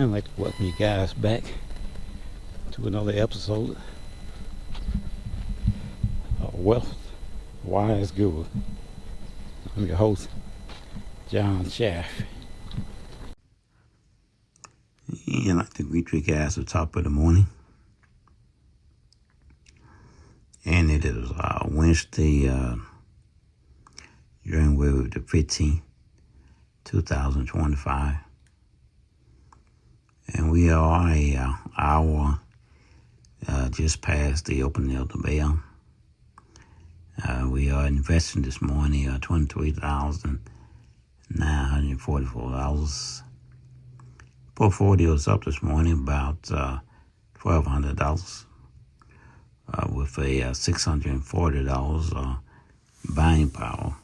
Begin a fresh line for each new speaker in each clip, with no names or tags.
again. I'd like to welcome you guys back to another episode of Wealth Wise Guru. I'm your host, John Schaff. And I'd like to greet you guys at the top of the morning. And it is Wednesday, January the 15th, 2025. And we are an hour just past the opening of the bell. We are investing this morning $23,944. Portfolio is up this morning about $1,200 with a $640 buying power.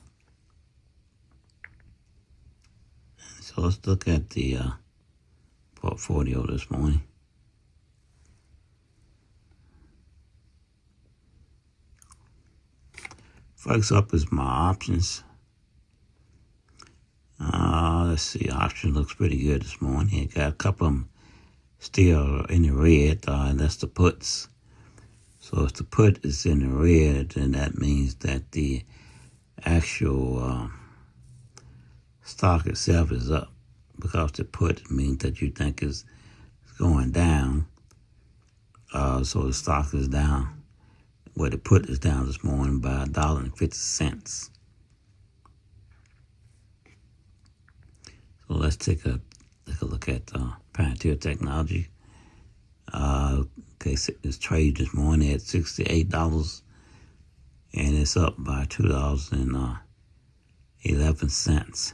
So let's look at the portfolio this morning. First up is my options. Let's see, option looks pretty good this morning. It got a couple of them still in the red, and that's the puts. So if the put is in the red, then that means that the actual stock itself is up, because the put means that you think it's going down. So the stock is down. Well, the put is down this morning by $1.50. So let's take a look at Pioneer Technology. It's traded this morning at $68, and it's up by $2.11.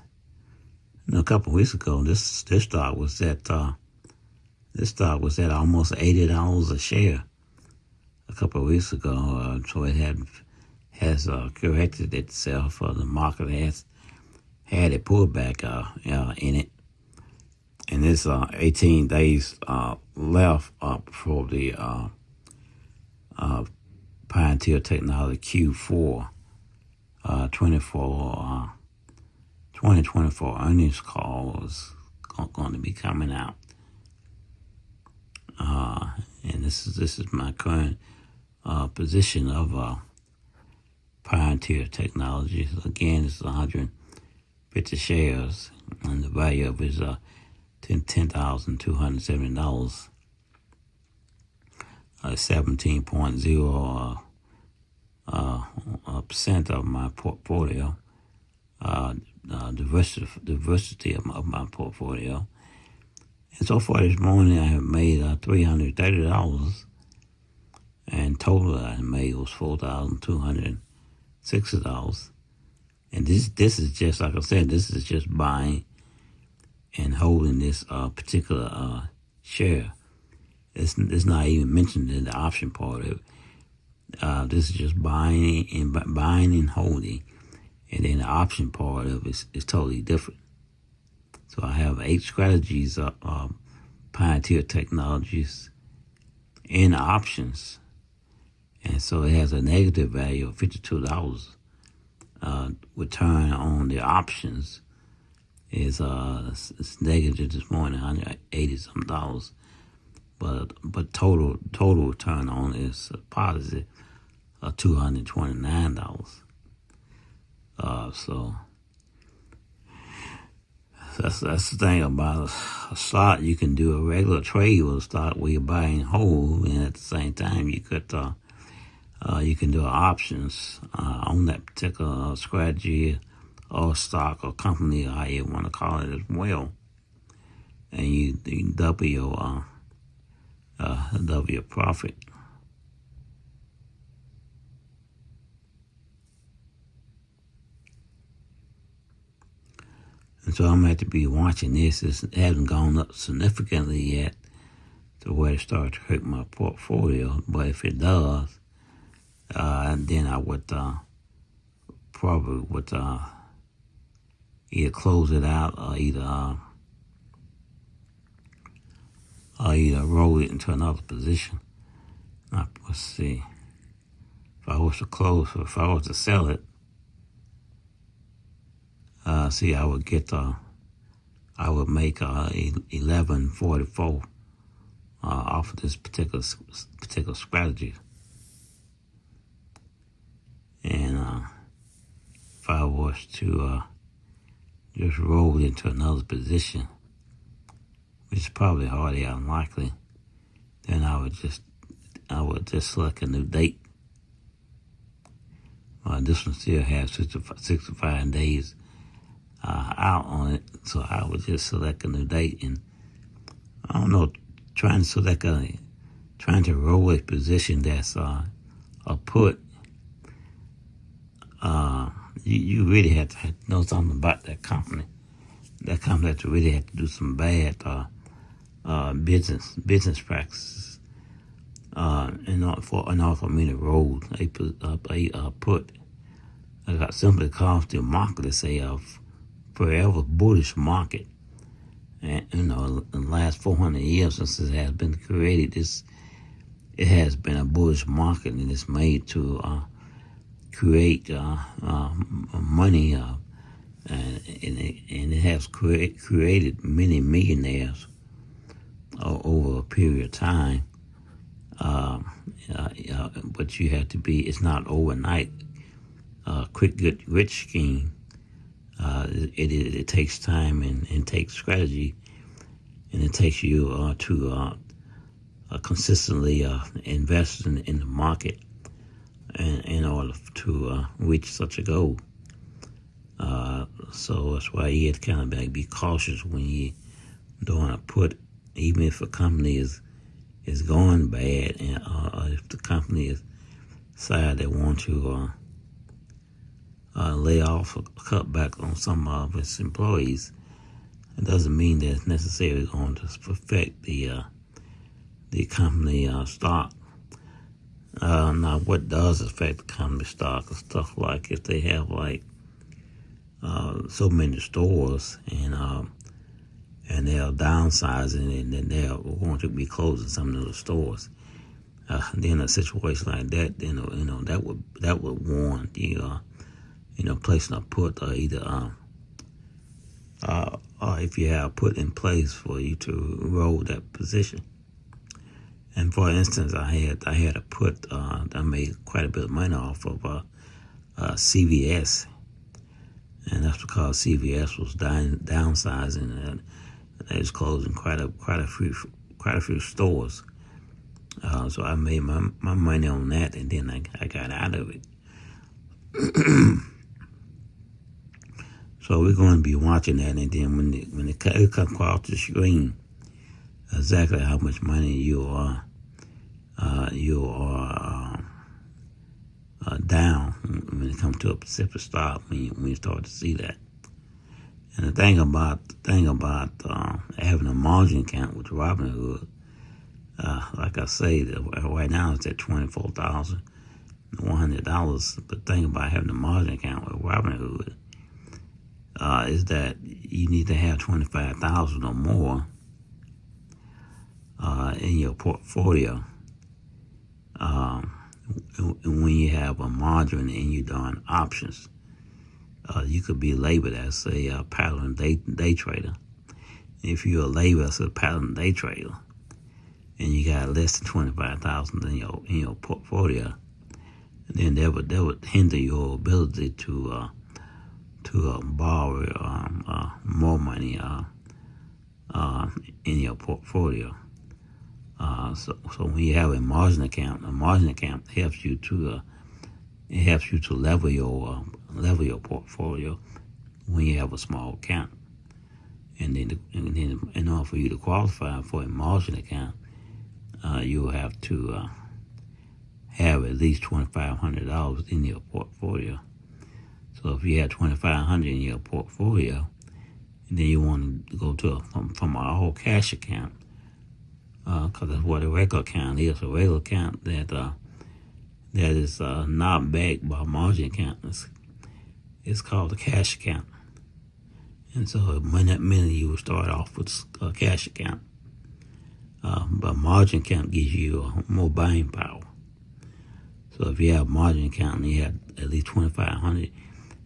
A couple of weeks ago, this stock was at almost $80 a share. A couple of weeks ago, so it has corrected itself. The market has had a pullback in it, and there's 18 days left for the Pioneer Technology Q4 2024 earnings call is going to be coming out, and this is my current position of Pioneer Technology. Again, it's 150 shares, and the value of it is $10,270. 17.0% of my portfolio. Diversity of my portfolio. And so far this morning, I have made $330, and total I made was $4,260. And this is just, like I said, this is just buying and holding this particular share. It's not even mentioned in the option part of it. This is just buying and holding, and then the option part of it is totally different. So I have 8 strategies of Pioneer Technologies in options, and so it has a negative value of $52. Return on the options is it's negative this morning, $180 but total return on is positive, $229. So that's the thing about a stock. You can do a regular trade with a stock where you buy and hold, and at the same time you can do options on that particular strategy or stock or company, or how you want to call it as well, and you double your profit. And so I'm going to have to be watching this. It hasn't gone up significantly yet to where it starts to hurt my portfolio. But if it does, then I would probably either close it out or either roll it into another position. Let's see. If I was to sell it, I would get I would make 1144 off of this particular strategy. And if I was to just roll into another position, which is probably hardly unlikely, then I would just select a new date. This one still has 65 days out on it, so I would just select a new date, and I don't know, trying to roll a position that's a put. You really have to know something about that company. That company has to really have to do some bad business practices in order for me to roll a put. I got simply because the market is a forever bullish market, and in the last 400 years since it has been created, it has been a bullish market, and it's made to create money, and it has created many millionaires over a period of time. But you have to it's not overnight. Quick, get rich scheme. It takes time and takes strategy, and it takes you to consistently invest in the market in order to reach such a goal. So that's why you have to kind of be cautious when you doing a put, even if a company is going bad, and if the company is decide they want to lay off or cut back on some of its employees. It doesn't mean that it's necessarily going to affect the company stock. Now, what does affect the company stock is stuff like if they have so many stores and they're downsizing, and then they're going to be closing some of those stores. Then a situation like that, that would warrant you placing a put, or either or if you have put in place for you to roll that position. And for instance, I had a put. I made quite a bit of money off of CVS, and that's because CVS was downsizing, and they was closing quite a few stores. So I made my money on that, and then I got out of it. So we're going to be watching that, and then when it comes across the screen, exactly how much money you are down when it comes to a specific stock, when you start to see that. And the thing about having a margin account with Robinhood, like I say, right now it's at $24,100. But the thing about having a margin account with Robinhood is that you need to have $25,000 or more in your portfolio when you have a margin and you're doing options. You could be labeled as a pattern day trader. If you're labeled as a pattern day trader and you got less than $25,000 in your portfolio, then that would hinder your ability to borrow more money in your portfolio. So when you have a margin account helps you to level your portfolio when you have a small account. And then in order for you to qualify for a margin account, you'll have to have at least $2,500 in your portfolio. So if you have $2,500 in your portfolio, and then you want to go to from a whole cash account, because that's what a regular account is. A regular account that is not backed by a margin account. It's called a cash account. And so many you will start off with a cash account. But margin account gives you more buying power. So if you have a margin account and you have at least $2,500,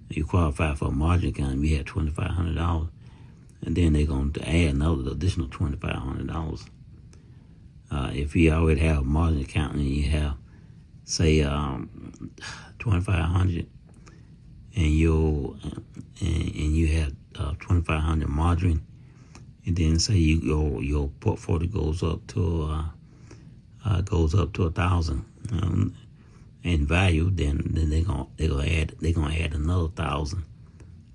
you qualify for a margin account and you have $2,500, and then they're going to add another additional $2,500. If you already have a margin account and you have, say, 2,500, and you have 2,500 margin, and then say your portfolio goes up to 1,000 in value, then they're gonna add another 1,000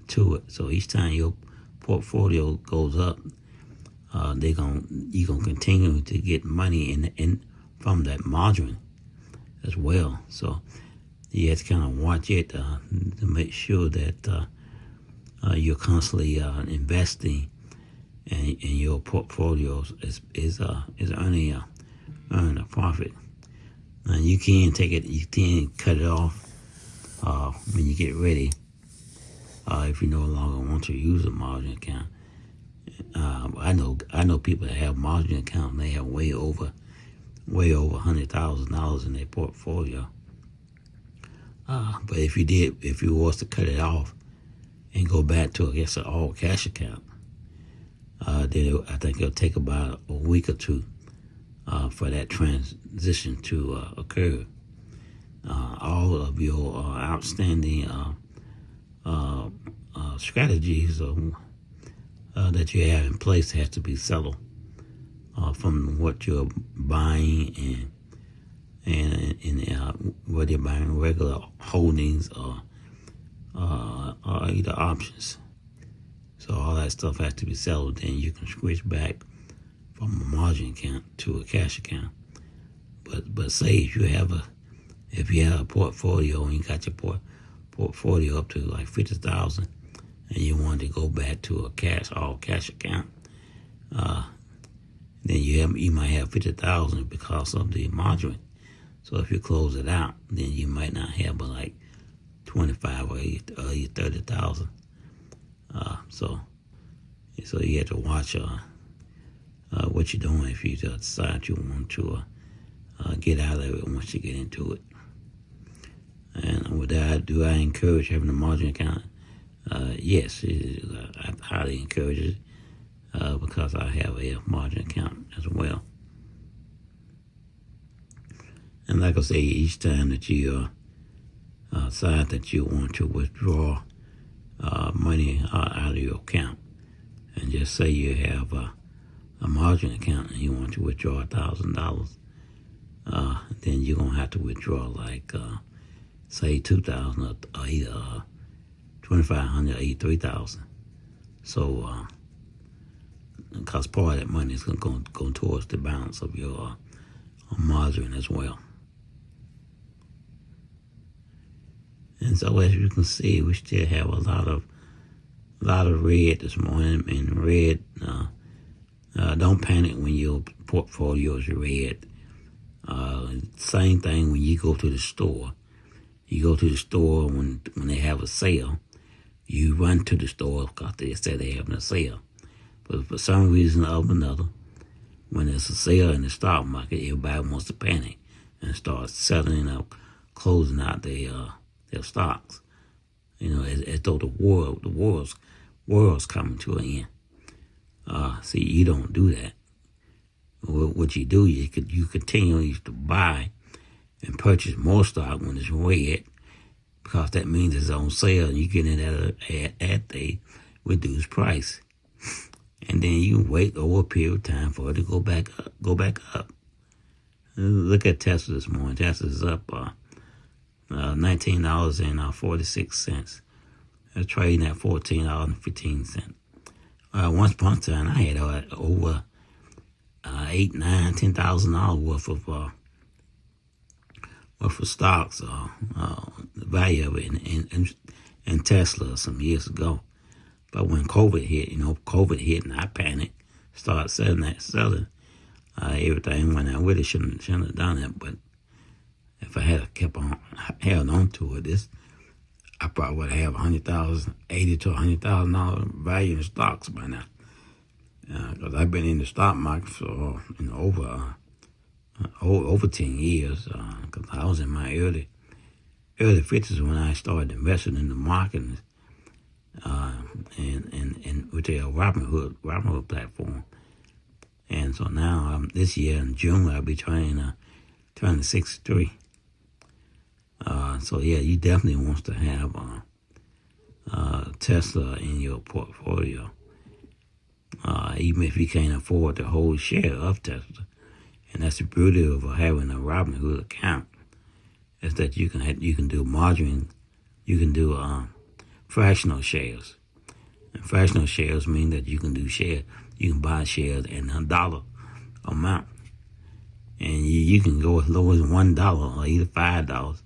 to it. So each time your portfolio goes up, you're gonna continue to get money in from that margin as well. So you have to kind of watch it to make sure that you're constantly investing, and your portfolio is earning a profit. Now you can cut it off when you get ready, if you no longer want to use a margin account. I know people that have margin account and they have way over $100,000 in their portfolio. But if you was to cut it off and go back to, I guess, an all cash account, then I think it'll take about a week or two for that transition to occur. All of your outstanding strategies that you have in place has to be settled from what you're buying, and whether you're buying regular holdings or either options. So all that stuff has to be settled. Then you can switch back from a margin account to a cash account. But say if you have a portfolio and you got your portfolio up to like 50,000, and you want to go back to a all cash account, then you might have 50,000 because of the margin. So if you close it out, then you might not have but like 25 or 30,000. So you have to watch what you're doing if you decide you want to get out of it once you get into it. And with that, do I encourage having a margin account? Yes, I highly encourage it because I have a margin account as well. And like I say, each time that you decide that you want to withdraw money out of your account, and just say you have a margin account and you want to withdraw $1,000, then you're gonna have to withdraw like say 2,000 or either 2,500 or 3,000. So because part of that money is going to go towards the balance of your margin as well. And so as you can see, we still have a lot of red this morning. And red, don't panic when your portfolio is red. Same thing when you go to the store. You go to the store when they have a sale. You run to the store because they say they're having a sale. But for some reason or another, when there's a sale in the stock market, everybody wants to panic and start selling up, closing out their stocks. As though the world's coming to an end. See, you don't do that. What you do, you continue to buy and purchase more stock when it's red, because that means it's on sale and you get it at a reduced price. And then you wait over a period of time for it to go back up. Look at Tesla this morning. Tesla's up $19.46. They're trading at $14.15. Once upon a time, I had over $8,000, $9,000, $10,000 worth of stocks. The value of it in Tesla some years ago. But when COVID hit, and I panicked, started selling. Everything went out. I really shouldn't have done it, but if I had held on to it, I probably would have $80,000 to $100,000 value in stocks by now. Because I've been in the stock market for over 10 years. Because I was in my early 50s when I started investing in the market. and which is a Robinhood platform. And so now this year in June I'll be turning 63. So yeah, you definitely want to have Tesla in your portfolio, even if you can't afford the whole share of Tesla. And that's the beauty of having a Robinhood account, is that you can do margin, you can do fractional shares. And fractional shares mean that you can buy shares in $1 amount, and you can go as low as $1 or either $5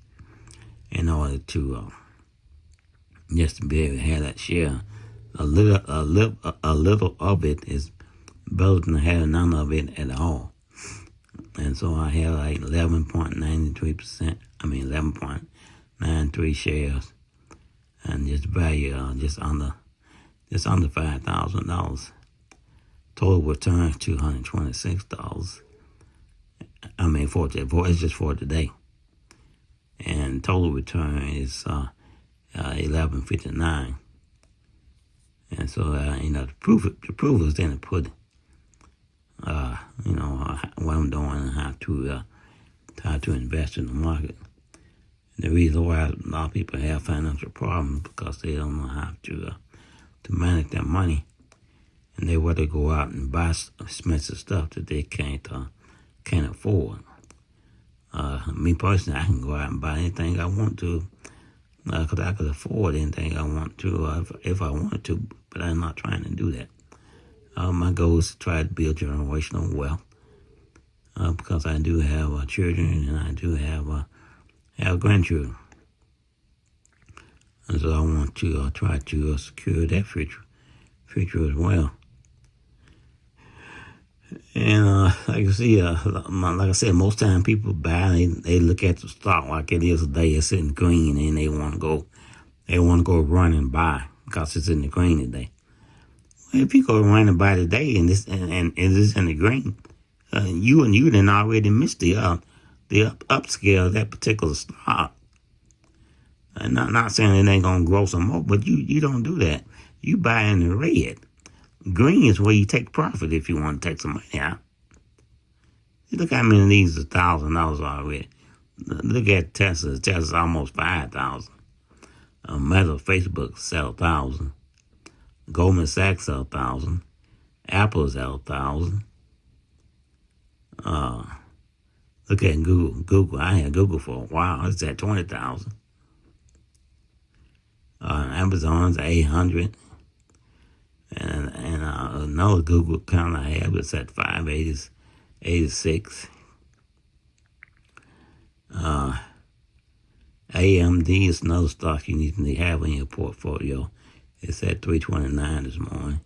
in order to just to be able to have that share. A little of it is better than having none of it at all. And so I have like 11.93%. 11.93 shares, and just value just under $5,000. Total return is $226. It's just for today, and total return is $11.59. And so the proof is in the pudding. What I'm doing and how to invest in the market. The reason why a lot of people have financial problems because they don't know how to manage their money, and they want to go out and buy expensive stuff that they can't afford. Me personally, I can go out and buy anything I want to because I could afford anything I want to if I wanted to, but I'm not trying to do that. My goal is to try to build generational wealth because I do have children and I do have grandchildren. And so I want to try to secure that future as well. And like I said, most time people buy, they look at the stock like it is today. It's in green, and they want to go run and buy because it's in the green today. Well, if you go run and buy today and it is in the green, you done already missed the upscale of that particular stock. And not saying it ain't gonna grow some more, but you don't do that. You buy in the red. Green is where you take profit if you want to take some money out. You look how many of these are $1,000 already. Look at Tesla. Tesla's almost 5,000. Meta, Facebook sell 1,000. Goldman Sachs sell 1,000. Apple sell 1,000. Look at Google. Google, I had Google for a while. It's at 20,000. Amazon's 800. And another Google account I have is at 586. AMD is another stock you need to have in your portfolio. It's at 329 this morning.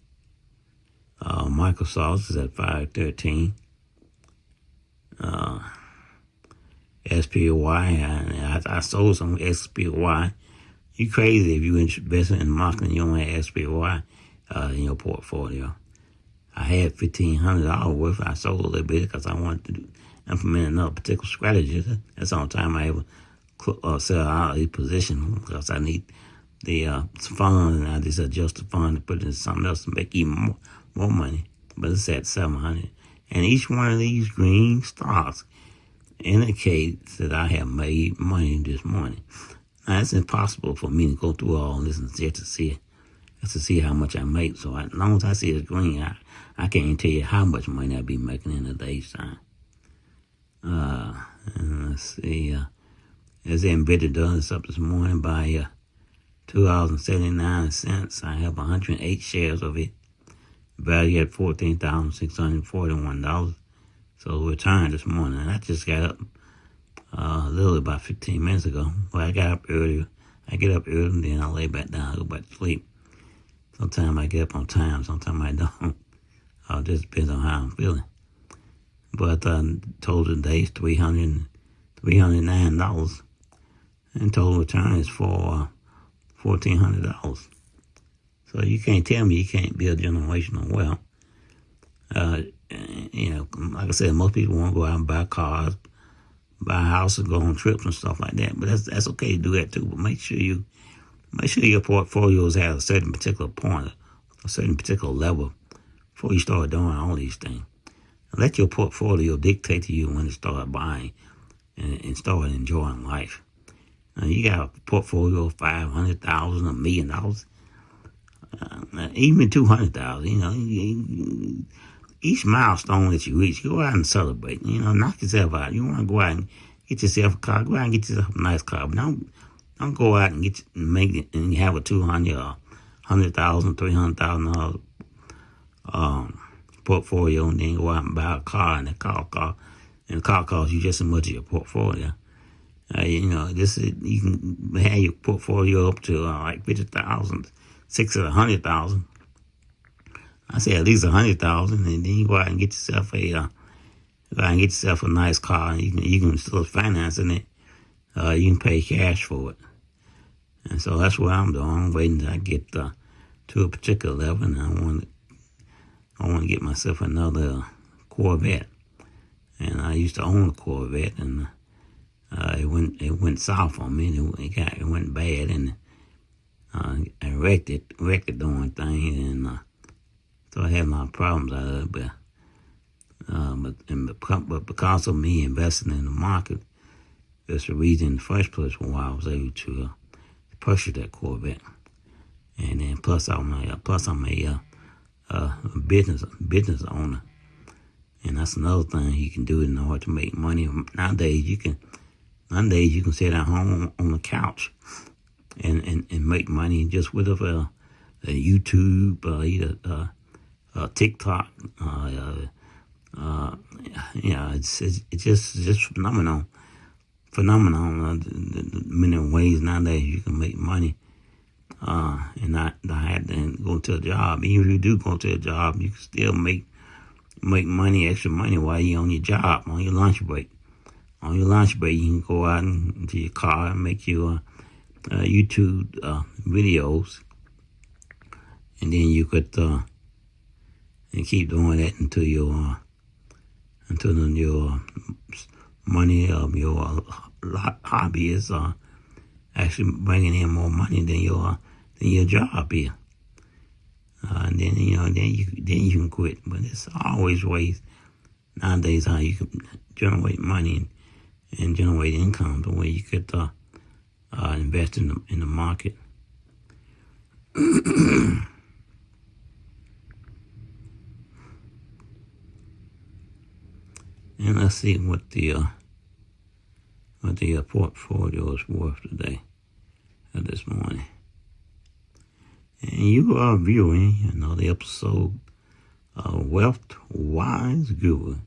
Microsoft is at 513. SPY, I sold some SPY. You crazy if you invest in marketing and you don't have SPY in your portfolio. I had $1,500 worth. I sold a little bit because I wanted to implement another particular strategy. That's the only time I ever sell out a position because I need the fund, and I just adjust the fund to put it in something else to make even more money. But it's at 700. And each one of these green stocks indicates that I have made money this morning. Now, it's impossible for me to go through all this and just to see how much I make. So as long as I see it's green, I can't even tell you how much money I'll be making in a day's time. And let's see. As NVIDIA does, it's up this morning by $2.79. I have 108 shares of it, valued at $14,641. So the return this morning, and I just got up literally about 15 minutes ago. Well, I got up earlier. I get up early, and then I lay back down, go back to sleep. Sometimes I get up on time, sometimes I don't. It just depends on how I'm feeling. But total today is $309, and total return is for $1,400. So you can't tell me you can't build generational wealth. Like I said, most people want to go out and buy cars, buy houses, go on trips and stuff like that. But that's okay to do that too. But make sure you make sure your portfolios have a certain particular point, a certain particular level before you start doing all these things. Let your portfolio dictate to you when to start buying and start enjoying life. Now, you got a portfolio of $500,000, $1 million, even 200,000. Each milestone that you reach, go out and celebrate. Knock yourself out. You want to go out and get yourself a car. Go out and get yourself a nice car. But don't go out and make it and have a $200,000 or $100,000, $300,000 portfolio, and then go out and buy a car, and the car costs you just as much as your portfolio. You can have your portfolio up to like 50,000, 60 or 100,000. I say at least 100,000, and then you go out and get yourself a nice car. And you can still financing it. You can pay cash for it, and so that's what I'm doing. I'm waiting till I get to a particular level, and I want to get myself another Corvette. And I used to own a Corvette, and it went south on me. It went bad, and I wrecked it doing things, and so I had a lot of problems out of it. But because of me investing in the market, that's the reason in the first place why I was able to purchase that Corvette. And then plus I'm a business owner, and that's another thing you can do in order to make money. Nowadays you can sit at home on the couch and make money just with a YouTube, either TikTok. It's just phenomenal. Many ways nowadays you can make money, and not have to go to a job. Even if you do go to a job, you can still make money, extra money while you're on your job, on your lunch break. On your lunch break, you can go out into your car and make your YouTube videos, and then you could and keep doing that until your money of your hobby is actually bringing in more money than your job is. And then you can quit. But it's always ways nowadays how you can generate money and generate income the way you could invest in the market. And let's see what the portfolio is worth today, this morning. And you are viewing another episode of WealthWiseGuru.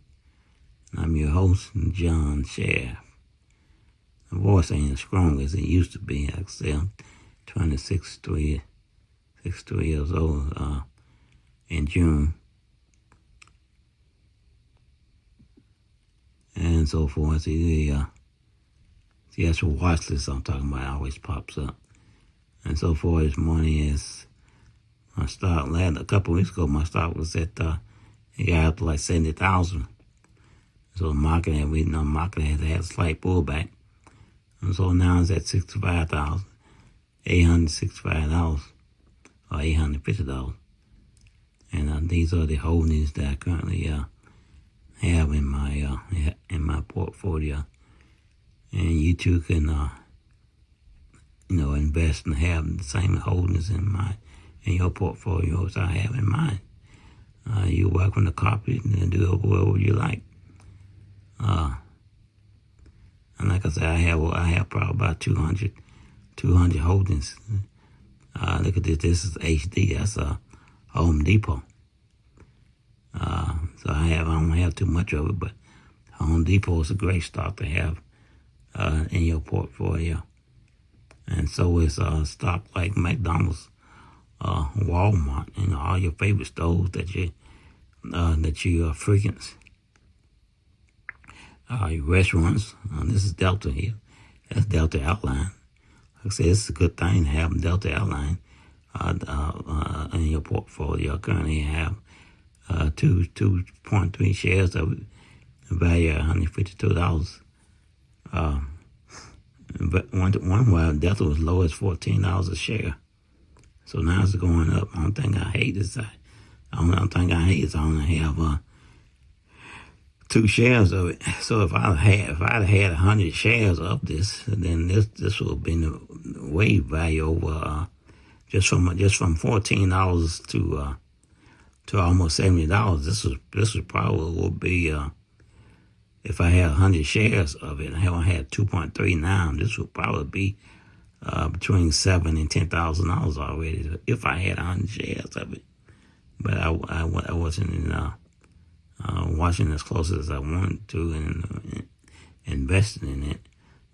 And I'm your host, John Shaft. My voice ain't as strong as it used to be. Like I say, I'm 63 years old in June. And so forth. See, that's what watch list I'm talking about always pops up. And so forth. This morning is my stock. A couple of weeks ago, my stock was at it got up to like 70,000. So the market had had a slight pullback, and so now it's at $65,865 or $850. And these are the holdings that I currently have in my portfolio. And you too can invest and have the same holdings in your portfolio as I have in mine. You work on the carpet and do whatever you like. And like I said, I have probably about 200 holdings. Look at this. This is HD. That's a Home Depot. So I don't have too much of it, but Home Depot is a great stock to have in your portfolio. And so is stock like McDonald's, Walmart, all your favorite stores that you frequent. Your restaurants. This is Delta here. That's Delta Airline. Like I said, it's a good thing to have Delta Airline in your portfolio. I currently have 2.3 shares of it, value at $152. one while Delta was low as $14 a share. So now it's going up. The only thing I hate is I only have 2 shares of it. So if I'd had 100 shares of this, then this would have been way value over just from $14 to almost $70. This was probably would be if I had 100 shares of it. I had 2.3 now. This would probably be between $7,000 and $10,000 already if I had 100 shares of it. But I wasn't watching as close as I wanted to and investing in it.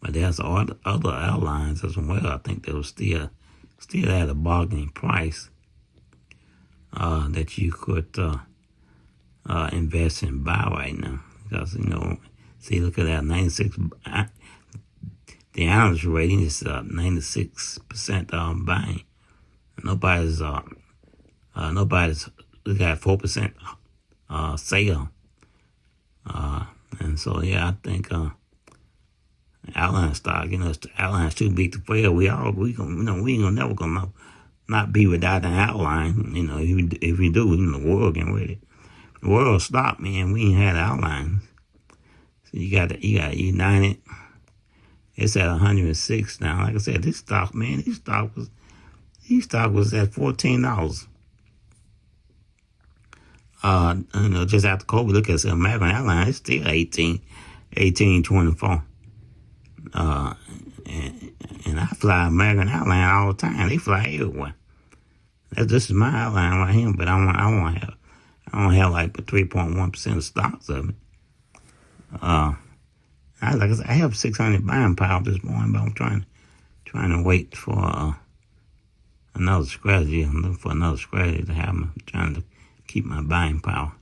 But there's other airlines as well. I think they were still at a bargaining price that you could invest and buy right now. Because, see, look at that, 96. The analyst rating is 96% buying. Nobody's got 4% sale. And so, yeah, I think airline stock, airline's too big to fail. We ain't never gonna not be without an airline. If we do, the world getting ready. The world stopped, man. We ain't had airlines. So you got United. It's at 106 now. Like I said, this stock was at $14. Just after COVID, look at American Airlines, it's still 18.24. And I fly American Airlines all the time. They fly everywhere. This is my airline right here, but I don't have like 3.1% of stocks of it. I have 600 buying power this morning, but I'm trying to wait for another strategy. I'm looking for another strategy to have. I'm trying to keep my buying power.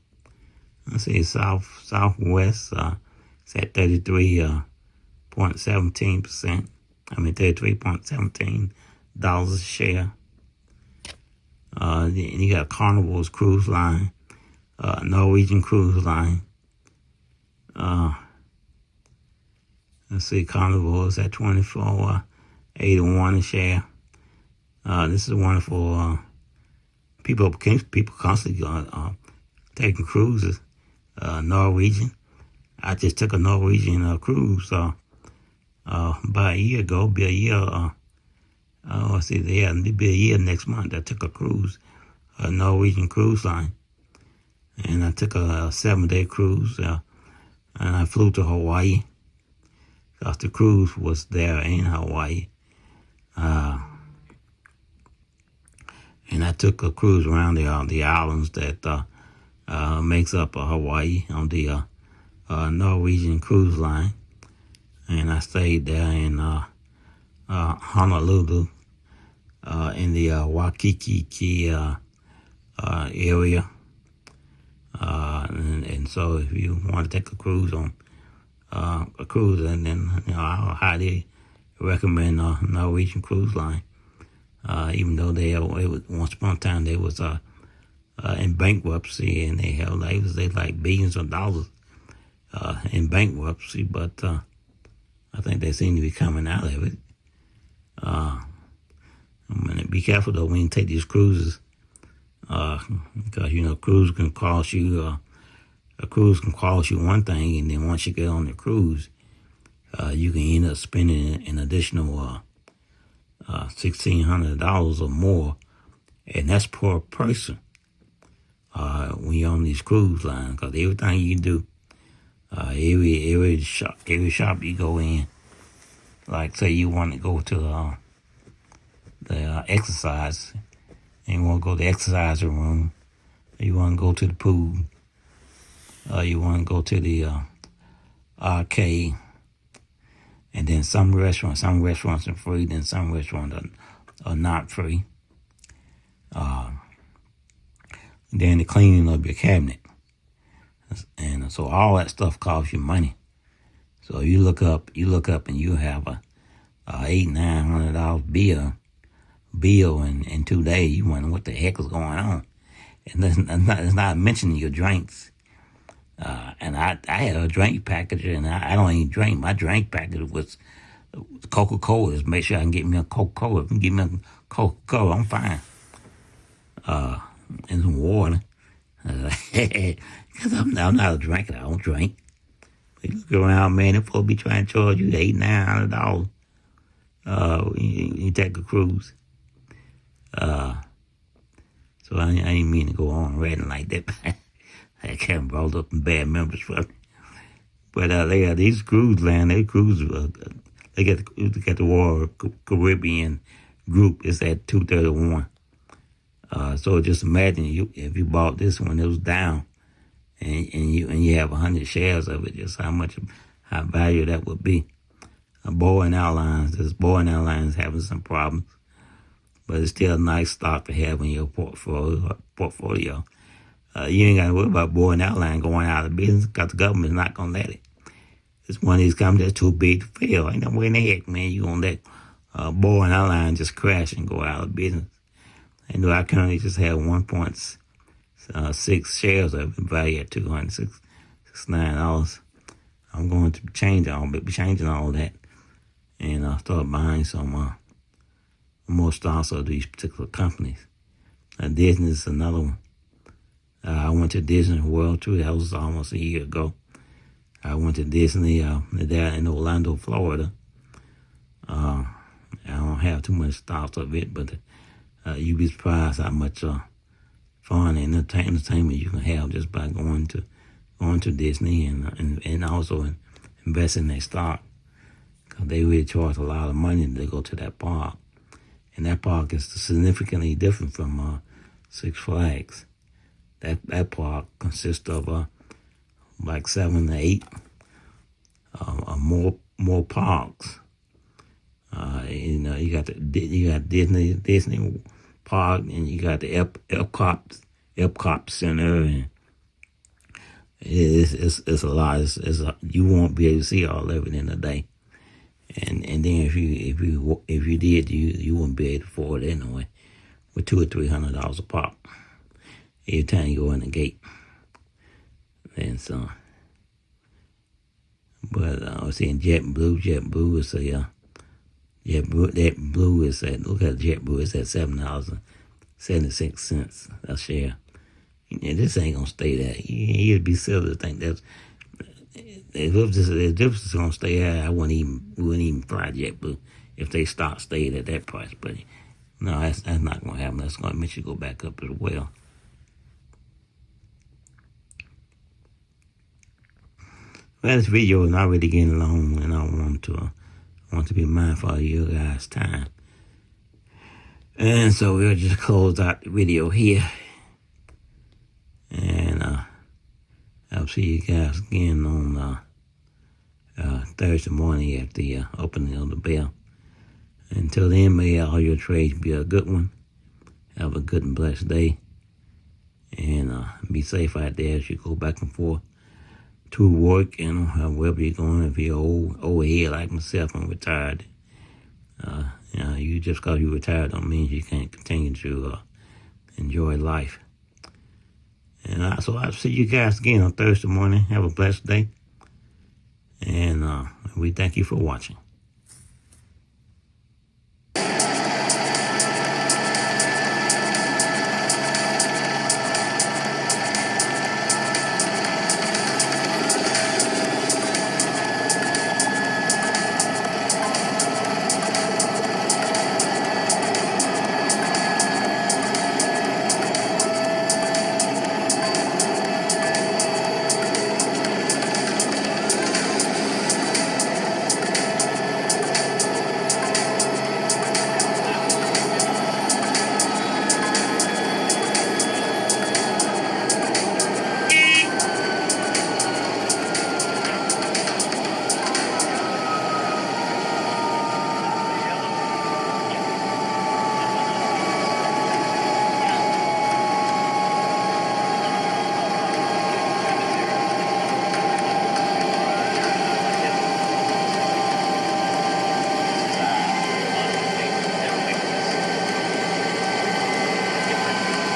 Let's see, Southwest, it's at 33.17%. $33.17 a share. You got Carnival's cruise line, Norwegian cruise line. Let's see, Carnival is at $24.81 a share. This is wonderful. People constantly taking cruises. Norwegian. I just took a Norwegian cruise about a year ago. Be a year. It'll be a year next month. I took a cruise, a Norwegian cruise line, and I took a 7-day cruise. And I flew to Hawaii because the cruise was there in Hawaii. And I took a cruise around the islands that makes up Hawaii on the Norwegian cruise line. And I stayed there in Honolulu, in the Waikiki area. And so if you want to take a cruise and then I'll highly recommend Norwegian Cruise Line. Even though once upon a time they was in bankruptcy and they like billions of dollars in bankruptcy, but I think they seem to be coming out of it. Be careful though when you take these cruises, because cruise can cost you one thing, and then once you get on the cruise, you can end up spending an additional $1,600 or more, and that's per person when you're on these cruise lines. Because everything you do, every shop you go in, like say you want to go to the exercise, and you want to go to the exercise room, you want to go to the pool, you want to go to the arcade. And then some restaurants are free, then some restaurants are not free. Then the cleaning of your cabinet. And so all that stuff costs you money. So you look up and you have a $800-900 bill in 2 days. You wonder what the heck is going on. And it's not mentioning your drinks. And I had a drink package, and I don't even drink. My drink package was Coca-Cola. Just make sure I can get me a Coca-Cola. If you can get me a Coca-Cola, I'm fine. And some water. Because I'm not a drinker. I don't drink. But you look around, man, they're supposed to be trying to charge you $800-900. You take a cruise. So I ain't mean to go on ranting like that. I can't brought up some bad members for me. But they got these cruise land. They cruise. They got the Royal Caribbean group. It's at 231. So just imagine if you bought this one, it was down, and you have 100 shares of it. Just how value that would be. Boeing Airlines having some problems, but it's still a nice stock to have in your portfolio. You ain't got to worry about Boeing Airlines going out of business because the government's not going to let it. It's one of these companies that's too big to fail. Ain't no way in the heck, man, you going to let Boeing Airlines just crash and go out of business. I know I currently just have 1.6 shares of it, valued at $269. I'm going to be changing all that and start buying some more stocks of these particular companies. Disney is another one. I went to Disney World too. That was almost a year ago. I went to Disney there in Orlando, Florida. I don't have too much stocks of it, but you'd be surprised how much fun and entertainment you can have just by going to Disney and also invest in their stock. Because they really charge a lot of money to go to that park. And that park is significantly different from Six Flags. That park consists of like 7 to 8 more parks. You got Disney Park, and you got the Epcot Center, and it's a lot. You won't be able to see all of it in a day. And then if you did, you wouldn't be able to afford it anyway, with $200 or $300 a pop every time you go in the gate. And so, but I was saying JetBlue is JetBlue is at, look at JetBlue, it's at $7.76 a share. And this ain't gonna stay there. You'd be silly to think that's. If this was gonna stay there, we wouldn't even fly JetBlue if they stayed at that price. But no, that's not gonna happen. That's gonna make you go back up as well. Well, this video is not really getting long, and I want to be mindful of your guys' time. And so we'll just close out the video here. And I'll see you guys again on Thursday morning at the opening of the bell. Until then, may all your trades be a good one. Have a good and blessed day. And be safe out there as you go back and forth to work and wherever you're going. If you're old head like myself, I'm retired. You just because you're retired don't mean you can't continue to enjoy life. And so I'll see you guys again on Thursday morning. Have a blessed day. And we thank you for watching.